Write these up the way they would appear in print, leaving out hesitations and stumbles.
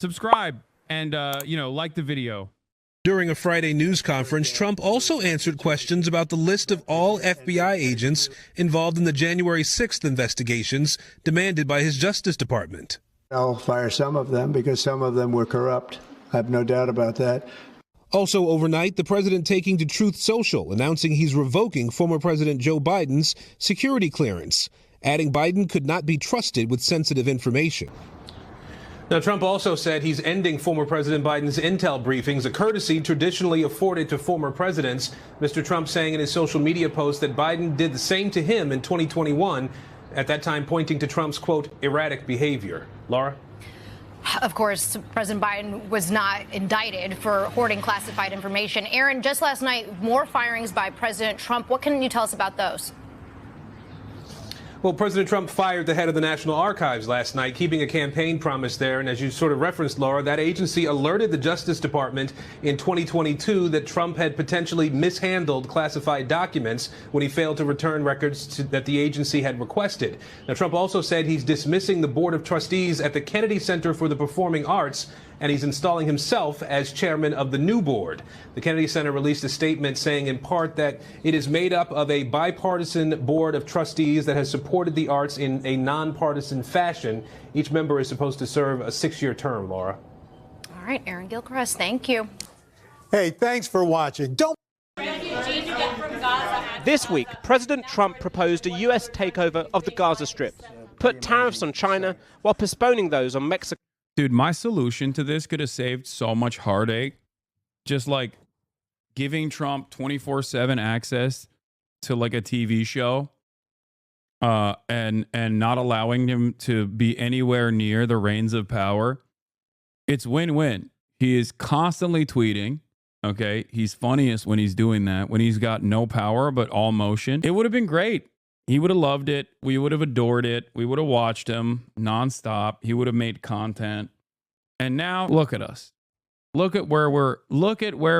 subscribe and, like the video. During a Friday news conference, Trump also answered questions about the list of all FBI agents involved in the January 6th investigations demanded by his Justice Department. I'll fire some of them because some of them were corrupt. I have no doubt about that. Also overnight, the president taking to Truth Social, announcing he's revoking former President Joe Biden's security clearance, adding Biden could not be trusted with sensitive information. Now, Trump also said he's ending former President Biden's intel briefings, a courtesy traditionally afforded to former presidents. Mr. Trump saying in his social media post that Biden did the same to him in 2021, at that time pointing to Trump's, quote, erratic behavior. Laura? Of course, President Biden was not indicted for hoarding classified information. Aaron, just last night, more firings by President Trump. What can you tell us about those? Well, President Trump fired the head of the National Archives last night, keeping a campaign promise there. And as you sort of referenced, Laura, that agency alerted the Justice Department in 2022 that Trump had potentially mishandled classified documents when he failed to return records that the agency had requested. Now, Trump also said he's dismissing the Board of Trustees at the Kennedy Center for the Performing Arts, and he's installing himself as chairman of the new board. The Kennedy Center released a statement saying in part that it is made up of a bipartisan board of trustees that has supported the arts in a nonpartisan fashion. Each member is supposed to serve a 6-year term, Laura. All right, Aaron Gilchrist, thank you. Hey, thanks for watching. This week, President Trump proposed a U.S. takeover of the Gaza Strip, put tariffs on China while postponing those on Mexico. Dude, my solution to this could have saved so much heartache. Just like giving Trump 24/7 access to like a TV show and not allowing him to be anywhere near the reins of power. It's win-win. He is constantly tweeting. Okay, he's funniest when he's doing that, when he's got no power but all motion. It would have been great. He would have loved it. We would have adored it. We would have watched him nonstop. He would have made content. And now look at us. Look at where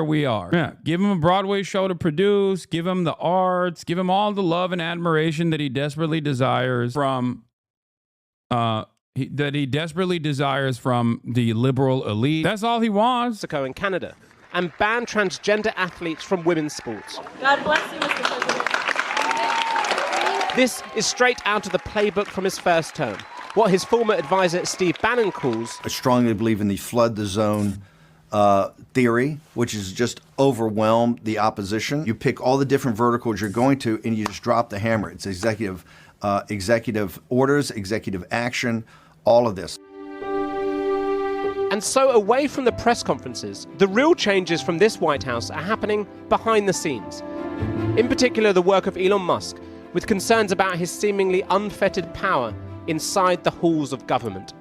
we are. Yeah, give him a Broadway show to produce, give him the arts, give him all the love and admiration that he desperately desires from the liberal elite. That's all he wants. Mexico and Canada, and ban transgender athletes from women's sports. God bless you, Mr. President. This is straight out of the playbook from his first term, what his former advisor Steve Bannon calls... I strongly believe in the flood the zone theory, which is just overwhelm the opposition. You pick all the different verticals you're going to, and you just drop the hammer. It's executive orders, executive action, all of this. And so away from the press conferences, the real changes from this White House are happening behind the scenes. In particular, the work of Elon Musk, with concerns about his seemingly unfettered power inside the halls of government.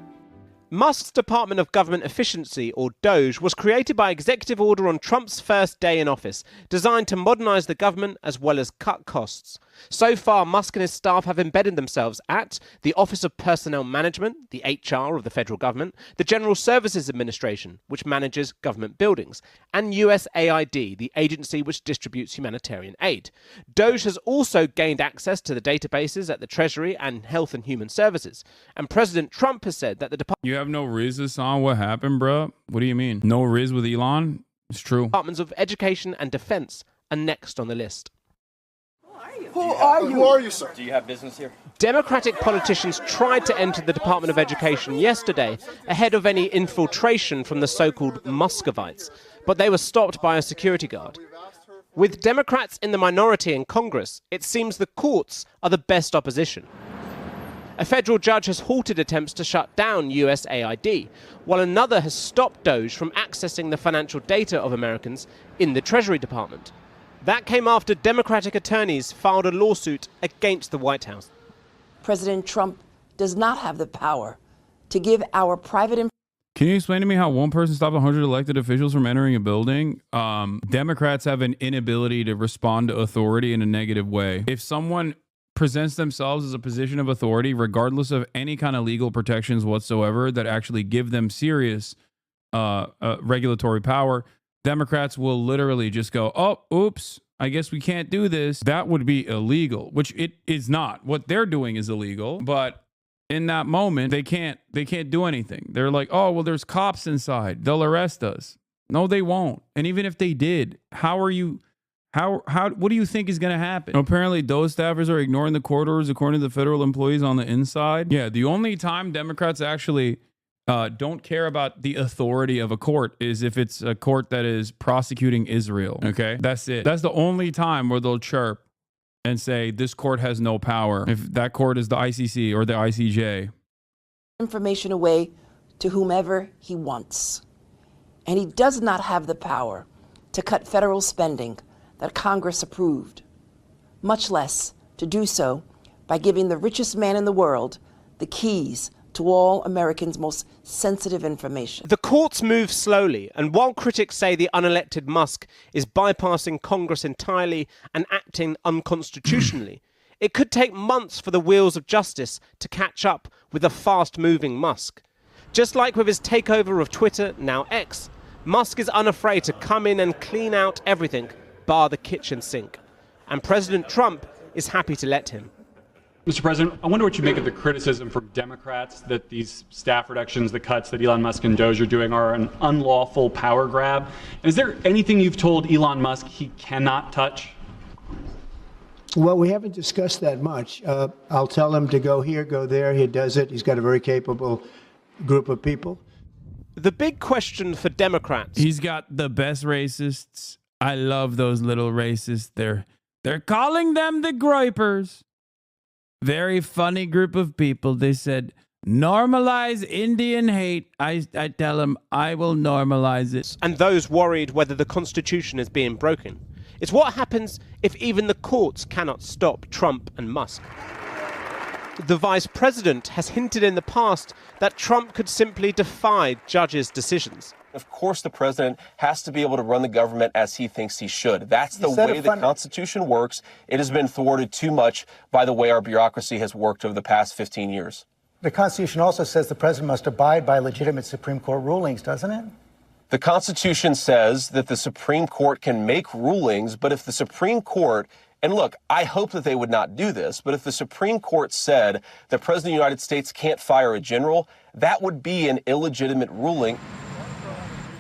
Musk's Department of Government Efficiency, or DOGE, was created by executive order on Trump's first day in office, designed to modernize the government as well as cut costs. So far, Musk and his staff have embedded themselves at the Office of Personnel Management, the HR of the federal government, the General Services Administration, which manages government buildings, and USAID, the agency which distributes humanitarian aid. DOGE has also gained access to the databases at the Treasury and Health and Human Services. And President Trump has said that the department... You have no riz on what happened, bro? What do you mean? No riz with Elon? It's true. Departments of Education and Defense are next on the list. Who are you, sir? Do you have business here? Democratic politicians tried to enter the Department of Education yesterday ahead of any infiltration from the so-called Muscovites, but they were stopped by a security guard. With Democrats in the minority in Congress, it seems the courts are the best opposition. A federal judge has halted attempts to shut down USAID, while another has stopped DOGE from accessing the financial data of Americans in the Treasury Department. That came after Democratic attorneys filed a lawsuit against the White House. President Trump does not have the power to give our private... Can you explain to me how one person stopped 100 elected officials from entering a building? Democrats have an inability to respond to authority in a negative way. If someone presents themselves as a position of authority, regardless of any kind of legal protections whatsoever that actually give them serious regulatory power, Democrats will literally just go, oh, oops, I guess we can't do this. That would be illegal, which it is not. What they're doing is illegal, but in that moment, they can't do anything. They're like, oh, well, there's cops inside. They'll arrest us. No, they won't. And even if they did, what do you think is going to happen? Apparently, those staffers are ignoring the court orders according to the federal employees on the inside. Yeah, the only time Democrats actually don't care about the authority of a court is if it's a court that is prosecuting Israel. Okay, that's it. That's the only time where they'll chirp and say this court has no power. If that court is the ICC or the ICJ. Information away to whomever he wants. And he does not have the power to cut federal spending that Congress approved, much less to do so by giving the richest man in the world the keys to all Americans' most sensitive information. The courts move slowly, and while critics say the unelected Musk is bypassing Congress entirely and acting unconstitutionally, it could take months for the wheels of justice to catch up with the fast-moving Musk. Just like with his takeover of Twitter, now X, Musk is unafraid to come in and clean out everything, bar the kitchen sink. And President Trump is happy to let him. Mr. President, I wonder what you make of the criticism from Democrats that these staff reductions, the cuts that Elon Musk and Doge are doing are an unlawful power grab. Is there anything you've told Elon Musk he cannot touch? Well, we haven't discussed that much. I'll tell him to go here, go there. He does it. He's got a very capable group of people. The big question for Democrats... He's got the best racists. I love those little racists. They're calling them the Groypers. Very funny group of people. They said, normalize Indian hate. I tell them, I will normalize it. And those worried whether the Constitution is being broken. It's what happens if even the courts cannot stop Trump and Musk. The vice president has hinted in the past that Trump could simply defy judges' decisions. Of course, the president has to be able to run the government as he thinks he should. That's the way the Constitution works. It has been thwarted too much by the way our bureaucracy has worked over the past 15 years. The Constitution also says the president must abide by legitimate Supreme Court rulings, doesn't it? The Constitution says that the Supreme Court can make rulings, but if the Supreme Court, and look, I hope that they would not do this, but if the Supreme Court said the President of the United States can't fire a general, that would be an illegitimate ruling.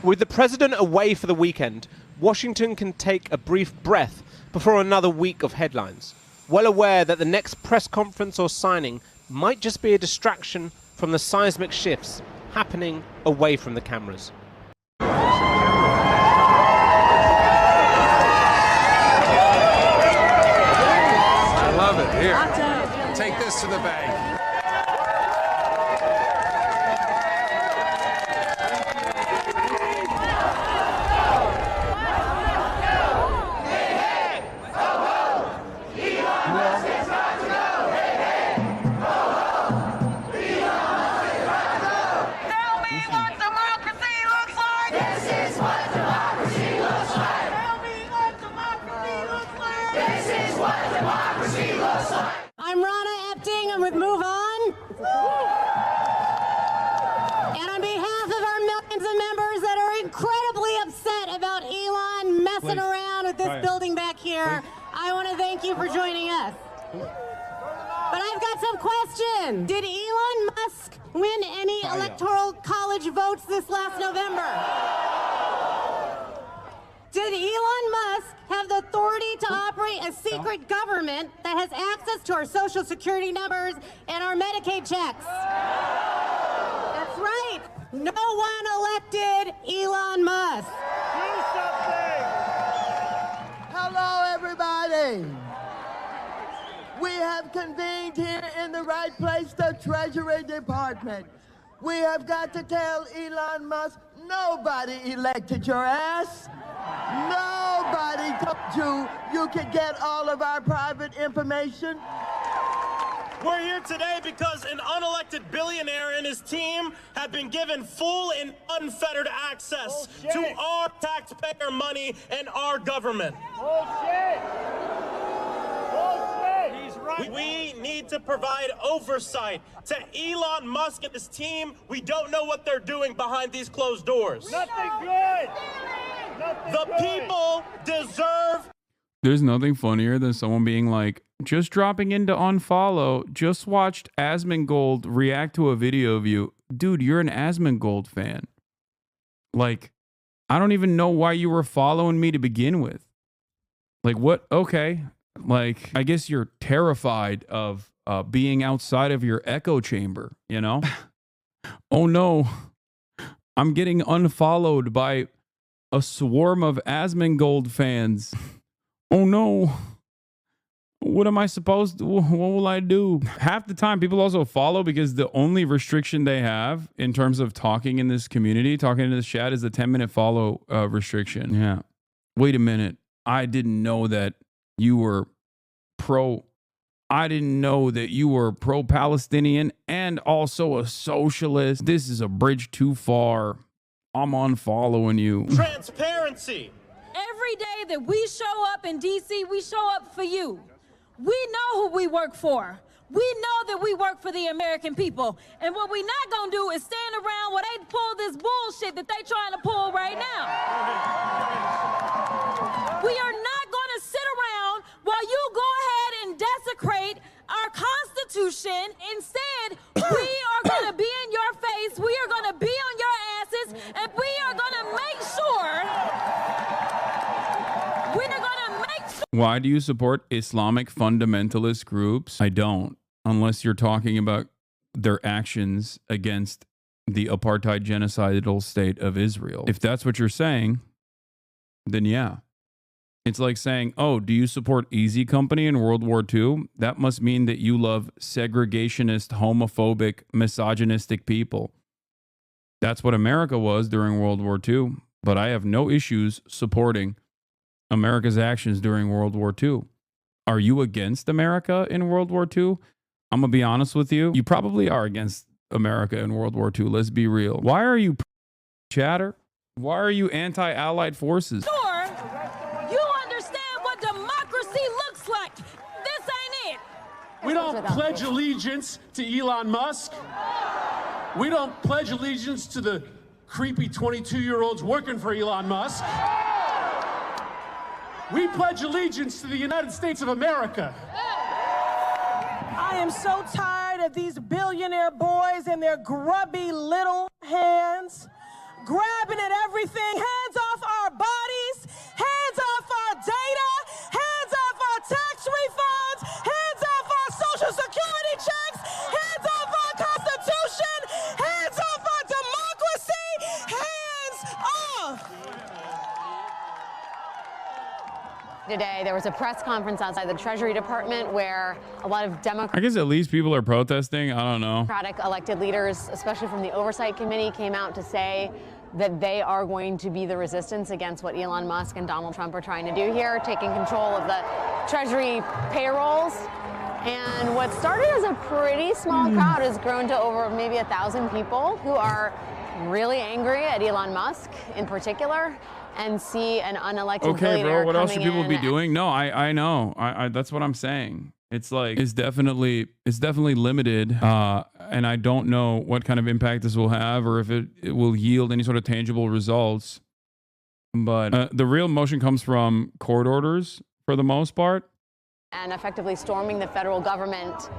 With the president away for the weekend, Washington can take a brief breath before another week of headlines, well aware that the next press conference or signing might just be a distraction from the seismic shifts happening away from the cameras. I love it. Here, take this to the bank. I'm Ronna Epting. I'm with Move On. And on behalf of our millions of members that are incredibly upset about Elon messing around with this building back here, I want to thank you for joining us. But I've got some questions. Did Elon Musk win any electoral college votes this last November? Did Elon Musk have the authority to operate a secret government that has access to our Social Security numbers and our Medicaid checks? That's right. No one elected Elon Musk. Do something. Hello, everybody. We have convened here in the right place, the Treasury Department. We have got to tell Elon Musk, nobody elected your ass. Nobody told you could get all of our private information. We're here today because an unelected billionaire and his team have been given full and unfettered access to our taxpayer money and our government. Bullshit! Bullshit! He's right. We need to provide oversight to Elon Musk and his team. We don't know what they're doing behind these closed doors. Nothing good! The people deserve. There's nothing funnier than someone being like, just dropping in to unfollow, just watched Asmongold react to a video of you. Dude, you're an Asmongold fan. Like, I don't even know why you were following me to begin with. Like, what? Okay. Like, I guess you're terrified of being outside of your echo chamber, you know? Oh no, I'm getting unfollowed by a swarm of Asmongold fans. Oh no. What am I supposed to, what will I do? Half the time people also follow because the only restriction they have in terms of talking in this community, talking in this chat, is the 10-minute follow restriction. Yeah. Wait a minute. I didn't know that you were pro-Palestinian and also a socialist. This is a bridge too far. I'm unfollowing you. Transparency. Every day that we show up in D.C., we show up for you. We know who we work for. We know that we work for the American people. And what we're not going to do is stand around while they pull this bullshit that they're trying to pull right now. We are not going to sit around while you go ahead and desecrate our Constitution. Instead, we are going to be in your face, we are going to be on your asses, and we are going to make sure, Why do you support Islamic fundamentalist groups? I don't, unless you're talking about their actions against the apartheid genocidal state of Israel. If that's what you're saying, then yeah. It's like saying, oh, do you support Easy Company in World War II? That must mean that you love segregationist, homophobic, misogynistic people. That's what America was during World War II, but I have no issues supporting America's actions during World War II. Are you against America in World War II? I'm going to be honest with you. You probably are against America in World War II. Let's be real. Why are you chatter? Why are you anti-Allied forces? Sure, you understand what democracy looks like. This ain't it. We don't pledge allegiance to Elon Musk. We don't pledge allegiance to the creepy 22-year-olds working for Elon Musk. We pledge allegiance to the United States of America. I am so tired of these billionaire boys and their grubby little hands grabbing at everything. Hands off our bodies, hands off our data, hands off our tax refunds, hands off our Social Security checks, hands off our Constitution, hands off our democracy, hands off. Today, there was a press conference outside the Treasury Department where a lot of I guess at least people are protesting. I don't know. Democratic elected leaders, especially from the Oversight Committee, came out to say that they are going to be the resistance against what Elon Musk and Donald Trump are trying to do here, taking control of the Treasury payrolls. And what started as a pretty small crowd has grown to over maybe 1,000 people who are really angry at Elon Musk in particular, and see an unelected Okay, billionaire bro, what else should coming people be in. doing? No, I know. I that's what I'm saying. It's like it's definitely limited, and I don't know what kind of impact this will have, or if it will yield any sort of tangible results. But the real motion comes from court orders for the most part. And effectively storming the federal government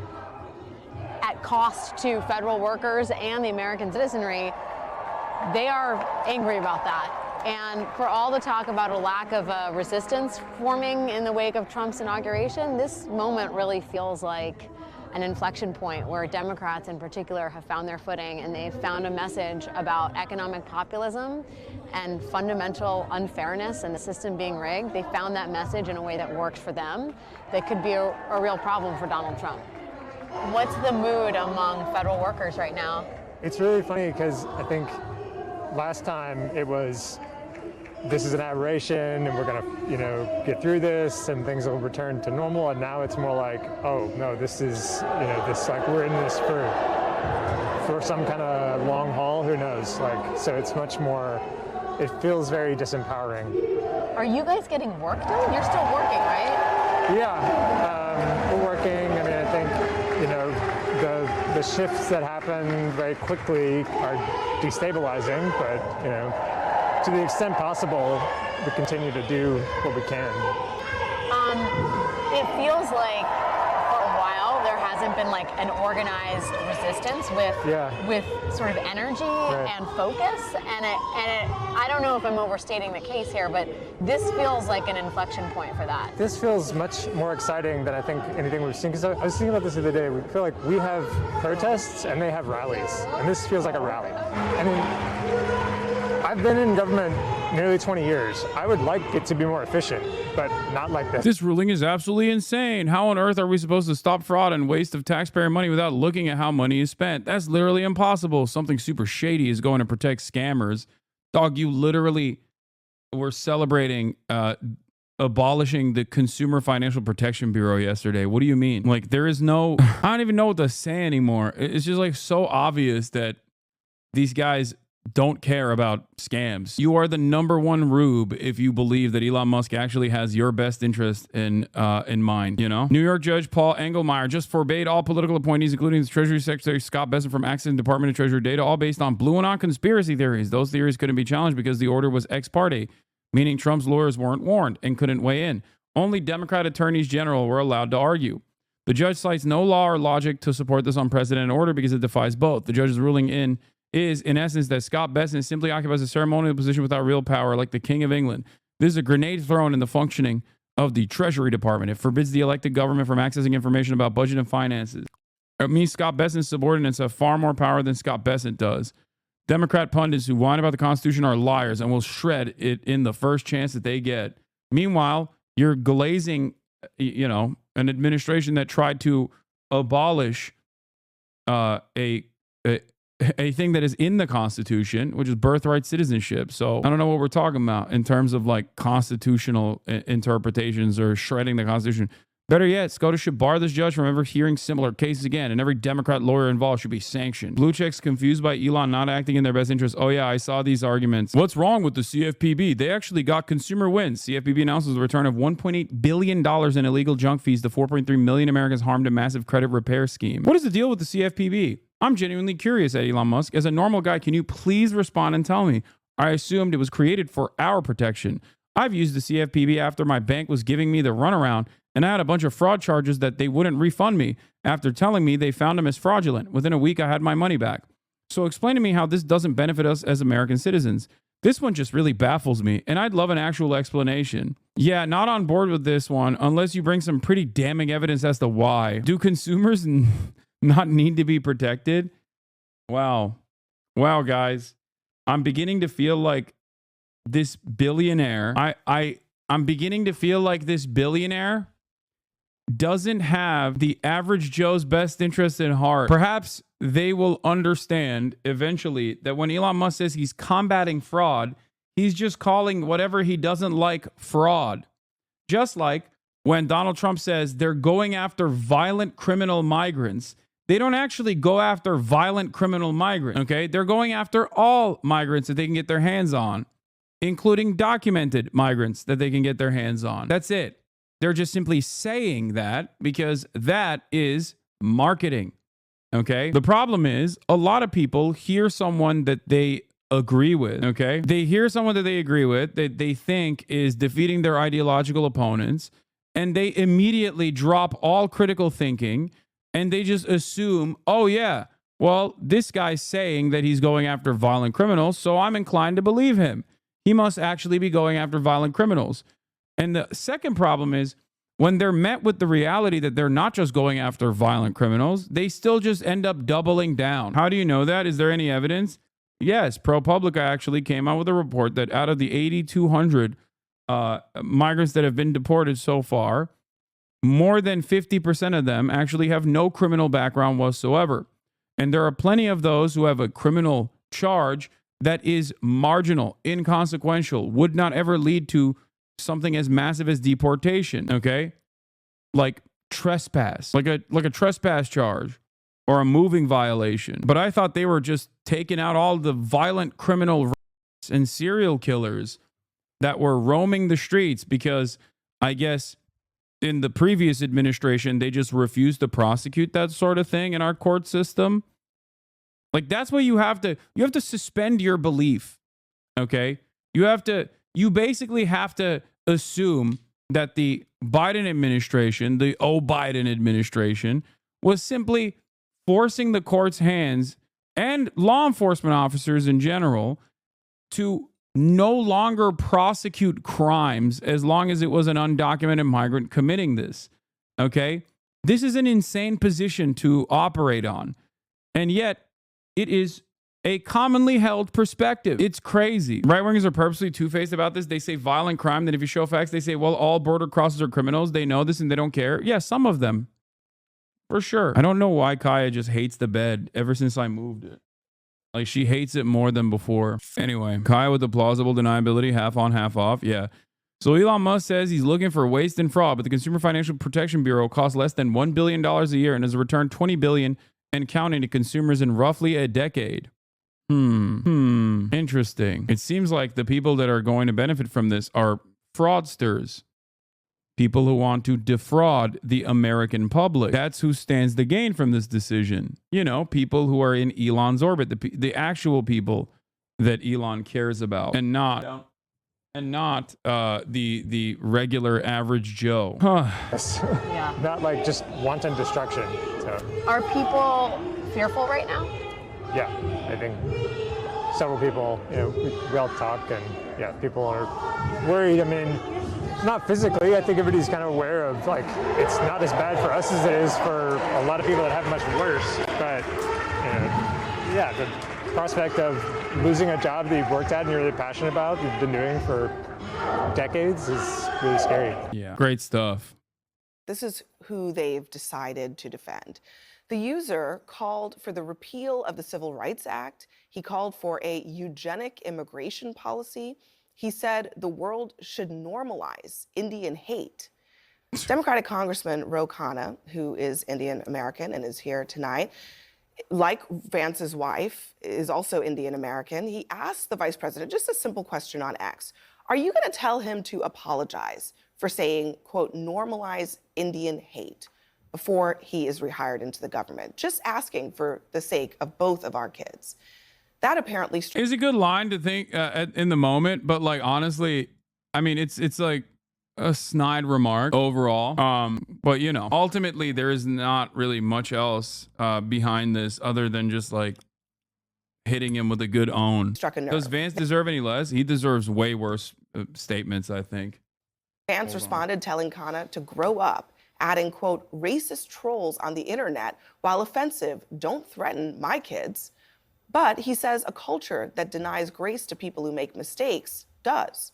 at cost to federal workers and the American citizenry. They are angry about that. And for all the talk about a lack of resistance forming in the wake of Trump's inauguration, this moment really feels like an inflection point where Democrats in particular have found their footing, and they've found a message about economic populism and fundamental unfairness and the system being rigged. They found that message in a way that worked for them that could be a real problem for Donald Trump. What's the mood among federal workers right now? It's really funny because I think last time it was, this is an aberration and we're gonna, get through this and things will return to normal. And now it's more like, oh no, this is, we're in this for some kind of long haul, who knows? So it's much more, it feels very disempowering. Are you guys getting work done? You're still working, right? Yeah, we're working. I mean, I think, the shifts that happen very quickly are destabilizing, but, to the extent possible, we continue to do what we can. It feels like for a while there hasn't been like an organized resistance with sort of energy and focus, and I don't know if I'm overstating the case here, but this feels like an inflection point for that. This feels much more exciting than I think anything we've seen, because I was thinking about this the other day. We feel like we have protests and they have rallies, and this feels like a rally. I mean, I've been in government nearly 20 years. I would like it to be more efficient, but not like this. This ruling is absolutely insane. How on earth are we supposed to stop fraud and waste of taxpayer money without looking at how money is spent? That's literally impossible. Something super shady is going to protect scammers. Dog, you literally were celebrating abolishing the Consumer Financial Protection Bureau yesterday. What do you mean? Like, there is no, I don't even know what to say anymore. It's just like so obvious that these guys don't care about scams. You are the number one rube if you believe that Elon Musk actually has your best interest in mind, you know? New York Judge Paul Engelmeyer just forbade all political appointees, including the Treasury Secretary Scott Bessent, from accessing Department of Treasury data, all based on blue and on conspiracy theories. Those theories couldn't be challenged because the order was ex parte, meaning Trump's lawyers weren't warned and couldn't weigh in. Only Democrat attorneys general were allowed to argue. The judge cites no law or logic to support this unprecedented order because it defies both. The judge's ruling is, in essence, that Scott Bessent simply occupies a ceremonial position without real power, like the King of England. This is a grenade thrown in the functioning of the Treasury Department. It forbids the elected government from accessing information about budget and finances. It means Scott Bessent's subordinates have far more power than Scott Bessent does. Democrat pundits who whine about the Constitution are liars and will shred it in the first chance that they get. Meanwhile, you're glazing, an administration that tried to abolish a thing that is in the Constitution, which is birthright citizenship. So I don't know what we're talking about in terms of like constitutional interpretations or shredding the Constitution. Better yet, SCOTUS should bar this judge from ever hearing similar cases again, and every Democrat lawyer involved should be sanctioned. Blue checks confused by Elon not acting in their best interest. Oh yeah, I saw these arguments. What's wrong with the CFPB? They actually got consumer wins. CFPB announces the return of $1.8 billion in illegal junk fees to 4.3 million Americans harmed in massive credit repair scheme. What is the deal with the CFPB? I'm genuinely curious at Elon Musk. As a normal guy, can you please respond and tell me? I assumed it was created for our protection. I've used the CFPB after my bank was giving me the runaround, and I had a bunch of fraud charges that they wouldn't refund me after telling me they found them as fraudulent. Within a week, I had my money back. So explain to me how this doesn't benefit us as American citizens. This one just really baffles me, and I'd love an actual explanation. Yeah, not on board with this one, unless you bring some pretty damning evidence as to why. Do consumers not need to be protected? Wow, guys. I'm beginning to feel like this billionaire, I'm beginning to feel like this billionaire doesn't have the average Joe's best interest in heart. Perhaps they will understand eventually that when Elon Musk says he's combating fraud, he's just calling whatever he doesn't like fraud. Just like when Donald Trump says they're going after violent criminal migrants, they don't actually go after violent criminal migrants, okay? They're going after all migrants that they can get their hands on, including documented migrants that they can get their hands on. That's it. They're just simply saying that because that is marketing, okay? The problem is a lot of people hear someone that they agree with, okay? They hear someone that they agree with, that they think is defeating their ideological opponents, and they immediately drop all critical thinking, and they just assume, oh yeah, well, this guy's saying that he's going after violent criminals, so I'm inclined to believe him. He must actually be going after violent criminals. And the second problem is when they're met with the reality that they're not just going after violent criminals, they still just end up doubling down. How do you know that? Is there any evidence? Yes, ProPublica actually came out with a report that out of the 8,200 migrants that have been deported so far, more than 50% of them actually have no criminal background whatsoever. And there are plenty of those who have a criminal charge that is marginal, inconsequential, would not ever lead to something as massive as deportation, okay? Like trespass, like a trespass charge or a moving violation. But I thought they were just taking out all the violent criminal and serial killers that were roaming the streets because I guess in the previous administration, they just refused to prosecute that sort of thing in our court system. Like that's what you have to suspend your belief. Okay. You basically have to assume that the Biden administration, the Biden administration, was simply forcing the court's hands and law enforcement officers in general to no longer prosecute crimes as long as it was an undocumented migrant committing this. Okay? This is an insane position to operate on. And yet, it is a commonly held perspective. It's crazy. Right wingers are purposely two-faced about this. They say violent crime. Then if you show facts, they say, well, all border crossers are criminals. They know this and they don't care. Yeah, some of them. For sure. I don't know why Kaya just hates the bed ever since I moved it. Like, she hates it more than before. Anyway, Kaya with the plausible deniability, half on, half off. Yeah. So Elon Musk says he's looking for waste and fraud, but the Consumer Financial Protection Bureau costs less than $1 billion a year and has returned $20 billion and counting to consumers in roughly a decade. Interesting. It seems like the people that are going to benefit from this are fraudsters. People who want to defraud the American public. That's who stands to gain from this decision. You know, people who are in Elon's orbit, the actual people that Elon cares about, and not the regular average Joe. Yeah. Not like just wanton destruction. So. Are people fearful right now? Yeah, I think several people, we all talk, and yeah, people are worried. I mean, not physically. I think everybody's kind of aware of, like, it's not as bad for us as it is for a lot of people that have it much worse. But, yeah, the prospect of losing a job that you've worked at and you're really passionate about, you've been doing for decades, is really scary. Yeah, great stuff. This is who they've decided to defend. The user called for the repeal of the Civil Rights Act. He called for a eugenic immigration policy. He said the world should normalize Indian hate. Democratic Congressman Ro Khanna, who is Indian American and is here tonight, like Vance's wife, is also Indian American. He asked the vice president just a simple question on X. Are you going to tell him to apologize for saying, quote, normalize Indian hate before he is rehired into the government? Just asking for the sake of both of our kids. That apparently is a good line to think in the moment, but like honestly, I mean it's like a snide remark overall. But ultimately there is not really much else behind this other than just like hitting him with a good own. Struck a nerve. Does Vance deserve any less? He deserves way worse statements, I think. Vance responded telling Khanna to grow up, adding, quote, racist trolls on the internet, while offensive, don't threaten my kids. But he says a culture that denies grace to people who make mistakes does.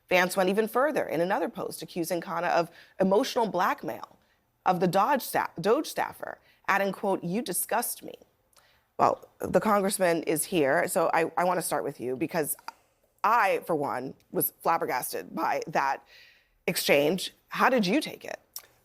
Vance went even further in another post, accusing Khanna of emotional blackmail of the Doge staffer, adding, quote, you disgust me. Well, the congressman is here, so I want to start with you because I, for one, was flabbergasted by that exchange. How did you take it?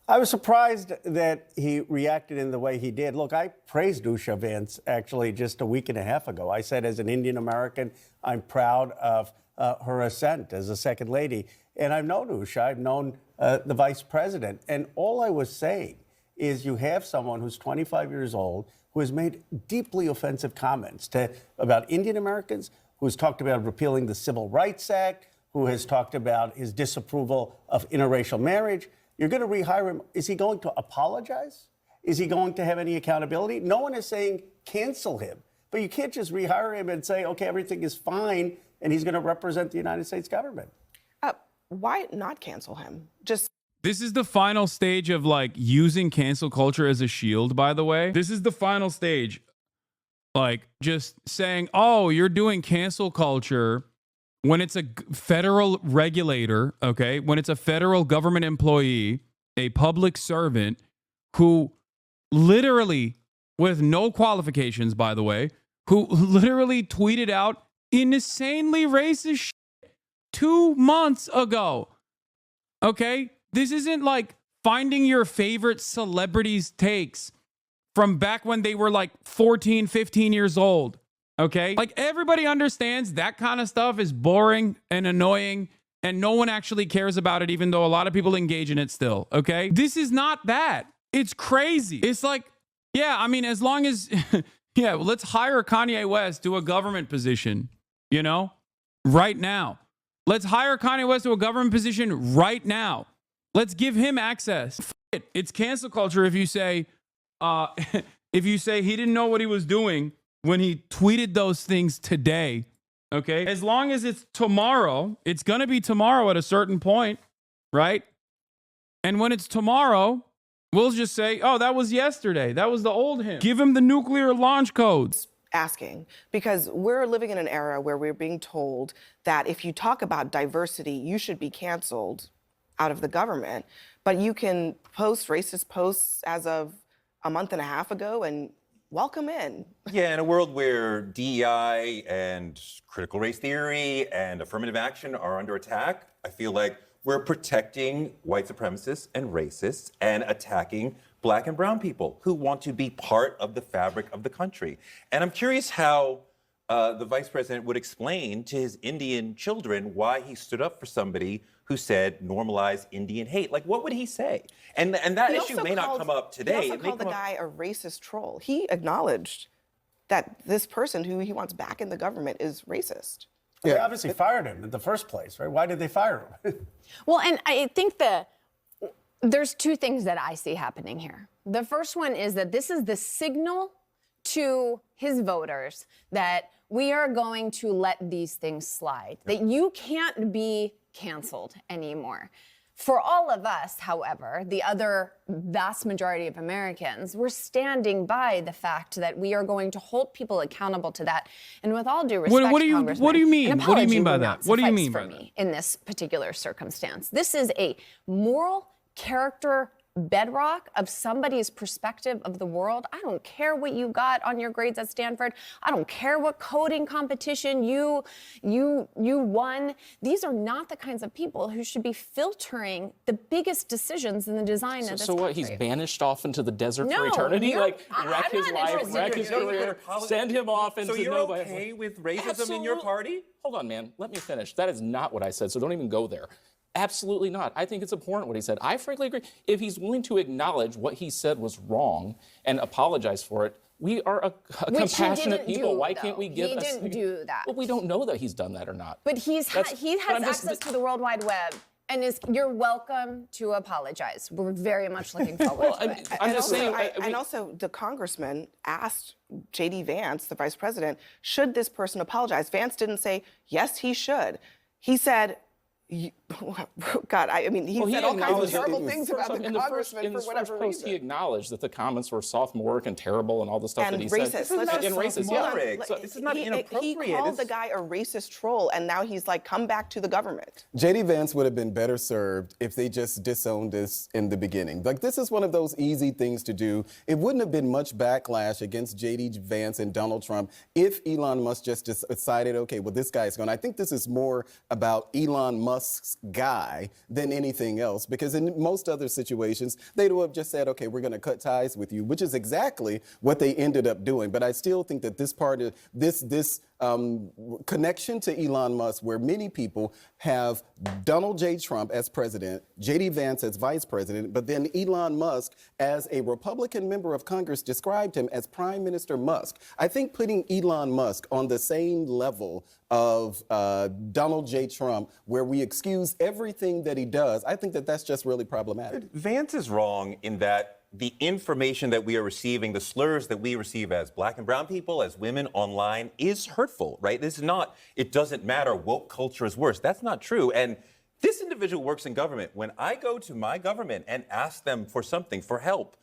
I was surprised that he reacted in the way he did. Look, I praised Usha Vance actually just a week and a half ago. I said, as an Indian American, I'm proud of her ascent as a second lady. And I've known Usha, I've known the vice president. And all I was saying is you have someone who's 25 years old who has made deeply offensive comments about Indian Americans, who has talked about repealing the Civil Rights Act, who has talked about his disapproval of interracial marriage. You're going to rehire him. Is he going to apologize? Is he going to have any accountability? No one is saying cancel him. But you can't just rehire him and say, okay, everything is fine, and he's going to represent the United States government. Why not cancel him? This is the final stage of like using cancel culture as a shield, by the way. This is the final stage. Like just saying, oh, you're doing cancel culture when it's a federal regulator, okay, when it's a federal government employee, a public servant who literally, with no qualifications, by the way, who literally tweeted out insanely racist shit 2 months ago, okay? This isn't like finding your favorite celebrities' takes from back when they were like 14, 15 years old. Okay, like everybody understands that kind of stuff is boring and annoying and no one actually cares about it, even though a lot of people engage in it still. Okay, this is not that. It's crazy. It's like, yeah, I mean, as long as, yeah, well, let's hire Kanye West to a government position, right now. Let's hire Kanye West to a government position right now. Let's give him access. F it. It's cancel culture if you say he didn't know what he was doing when he tweeted those things today. Okay? As long as it's tomorrow, it's going to be tomorrow at a certain point, right? And when it's tomorrow, we'll just say, oh, that was yesterday. That was the old him. Give him the nuclear launch codes. Asking, because we're living in an era where we're being told that if you talk about diversity, you should be canceled out of the government. But you can post racist posts as of a month and a half ago and welcome in. Yeah, in a world where DEI and critical race theory and affirmative action are under attack, I feel like we're protecting white supremacists and racists and attacking Black and brown people who want to be part of the fabric of the country. And I'm curious how the vice president would explain to his Indian children why he stood up for somebody who said normalize Indian hate. Like, what would he say? And that issue may not come up today. He also called the guy a racist troll. He acknowledged that this person who he wants back in the government is racist. They obviously fired him in the first place, right? Why did they fire him? Well, and I think there's two things that I see happening here. The first one is that this is the signal to his voters that we are going to let these things slide, that you can't be canceled anymore. For all of us, however, the other vast majority of Americans, we're standing by the fact that we are going to hold people accountable to that. And with all due respect, What do you mean? What do you mean by that? What do you mean by that? In this particular circumstance, this is a moral character bedrock of somebody's perspective of the world. I don't care what you got on your grades at Stanford. I don't care what coding competition you won. These are not the kinds of people who should be filtering the biggest decisions in the design of this So what, country. he's banished off into the desert for eternity? Like, wreck his life, wreck his career, send him off into nobody. So you're okay with racism in your party? Hold on, man. Let me finish. That is not what I said, so don't even go there. Absolutely not. I think it's important what he said. I frankly agree. If he's willing to acknowledge what he said was wrong and apologize for it, we are a compassionate people. Why can't we give us... He didn't do that. Well, we don't know that he's done that or not. But he has access to the World Wide Web. And you're welcome to apologize. We're very much looking forward to it. I'm just saying. And also, the congressman asked J.D. Vance, the vice president, should this person apologize? Vance didn't say, yes, he should. He said... God, I mean, he said all kinds of terrible things about the congressman for whatever reason. He acknowledged that the comments were sophomoric and terrible and all the stuff that he said. And racist, yeah. So this is not inappropriate. He called the guy a racist troll, and now he's like, come back to the government. J.D. Vance would have been better served if they just disowned this in the beginning. Like, this is one of those easy things to do. It wouldn't have been much backlash against J.D. Vance and Donald Trump if Elon Musk just decided, okay, well, this guy's going. I think this is more about Elon Musk's guy than anything else, because in most other situations, they would have just said, okay, we're going to cut ties with you, which is exactly what they ended up doing. But I still think that this part of this connection to Elon Musk, where many people have Donald J. Trump as president, J.D. Vance as vice president, but then Elon Musk as a Republican member of Congress described him as Prime Minister Musk. I think putting Elon Musk on the same level of Donald J. Trump, where we excuse everything that he does, I think that that's just really problematic. Vance is wrong in that the information that we are receiving, the slurs that we receive as Black and brown people, as women online, is hurtful, right? This is not, it doesn't matter, woke culture is worse. That's not true. And this individual works in government. When I go to my government and ask them for something, for help,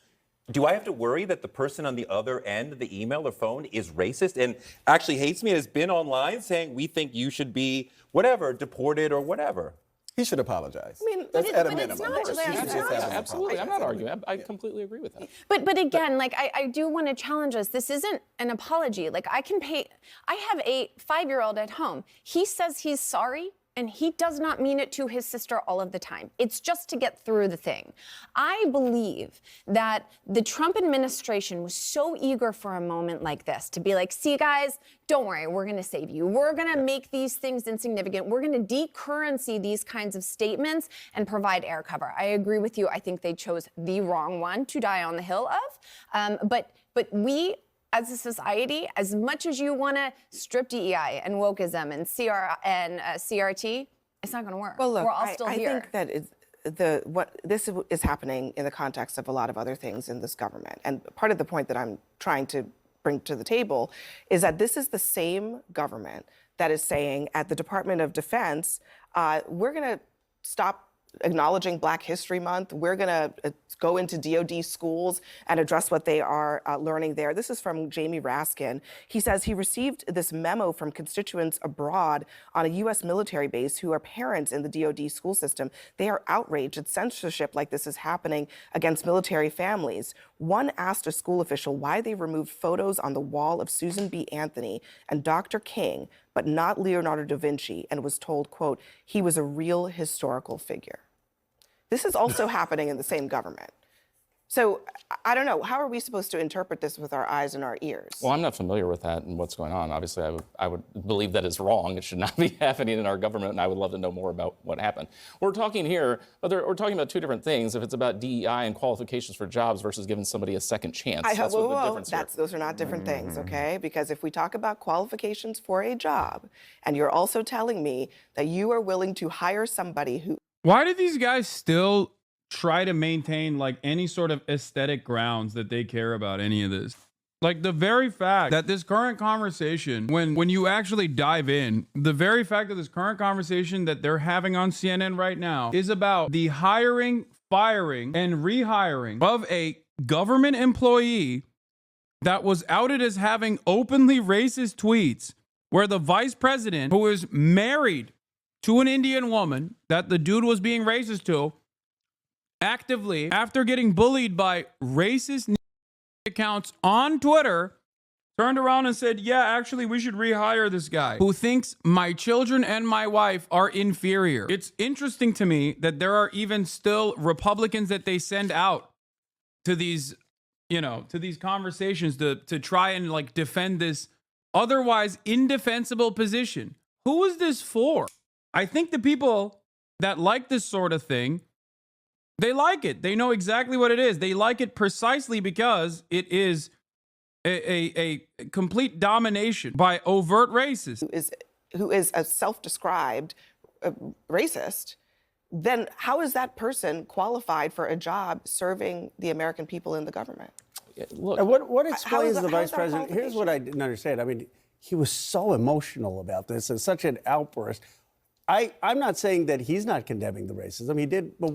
do I have to worry that the person on the other end of the email or phone is racist and actually hates me and has been online saying, we think you should be whatever, deported or whatever? He should apologize. I mean, that's at a minimum. Absolutely. I'm not arguing. I completely agree with that. But again, like, I do want to challenge us. This isn't an apology. Like, I have a 5-year-old at home. He says he's sorry, and he does not mean it to his sister all of the time. It's just to get through the thing. I believe that the Trump administration was so eager for a moment like this to be like, see, guys, don't worry, we're going to save you. We're going to make these things insignificant. We're going to decurrency these kinds of statements and provide air cover. I agree with you. I think they chose the wrong one to die on the hill of. But we, as a society, as much as you want to strip DEI and wokeism and CRT, it's not going to work. Well, look, we're all still I here. think that what this is happening in the context of a lot of other things in this government. And part of the point that I'm trying to bring to the table is that this is the same government that is saying at the Department of Defense, we're going to stop acknowledging Black History Month. We're going to go into DoD schools and address what they are learning there. This is from Jamie Raskin. He says he received this memo from constituents abroad on a U.S. military base who are parents in the DoD school system. They are outraged at censorship like this is happening against military families. One asked a school official why they removed photos on the wall of Susan B. Anthony and Dr. King, but not Leonardo da Vinci, and was told, quote, he was a real historical figure. This is also happening in the same government. So I don't know, how are we supposed to interpret this with our eyes and our ears? Well, I'm not familiar with that and what's going on. Obviously, I would believe that is wrong. It should not be happening in our government, and I would love to know more about what happened. We're talking here, we're talking about two different things. If it's about DEI and qualifications for jobs versus giving somebody a second chance, that's what the difference here. Those are not different things, okay? Because if we talk about qualifications for a job, and you're also telling me that you are willing to hire somebody who... Why do these guys still try to maintain like any sort of aesthetic grounds that they care about any of this? Like the very fact that this current conversation, when you actually dive in, the very fact that this current conversation that they're having on CNN right now is about the hiring, firing, and rehiring of a government employee that was outed as having openly racist tweets, where the vice president, who is married to an Indian woman that the dude was being racist to, actively, after getting bullied by racist accounts on Twitter, turned around and said, yeah, actually, we should rehire this guy who thinks my children and my wife are inferior. It's interesting to me that there are even still Republicans that they send out to these, to these conversations to try and like defend this otherwise indefensible position. Who is this for? I think the people that like this sort of thing, they like it. They know exactly what it is. They like it precisely because it is a complete domination by overt racists. Who is a self-described racist, then how is that person qualified for a job serving the American people in the government? Look, what explains the vice president? Here's what I didn't understand. I mean, he was so emotional about this and such an outburst. I'm not saying that he's not condemning the racism. He did, but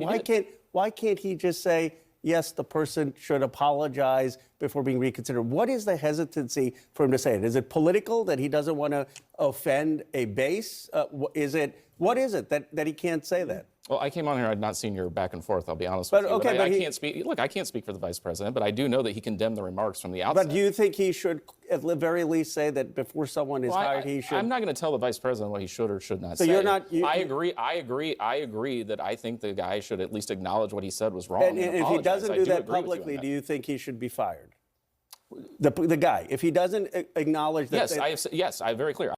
why can't he just say, yes, the person should apologize before being reconsidered? What is the hesitancy for him to say it? Is it political, that he doesn't want to offend a base? What is it that he can't say that? Well, I came on here, I'd not seen your back and forth, I'll be honest with you. Okay, I can't speak. Look, I can't speak for the vice president, but I do know that he condemned the remarks from the outset. But do you think he should, at the very least, say that before someone is hired, he should? I'm not going to tell the vice president what he should or should not say. So you're not. I agree that I think the guy should at least agnowledge what he said was wrong. And if he doesn't do that publicly, do you think he should be fired? The guy, if he doesn't acknowledge that. Yes, I have very clear.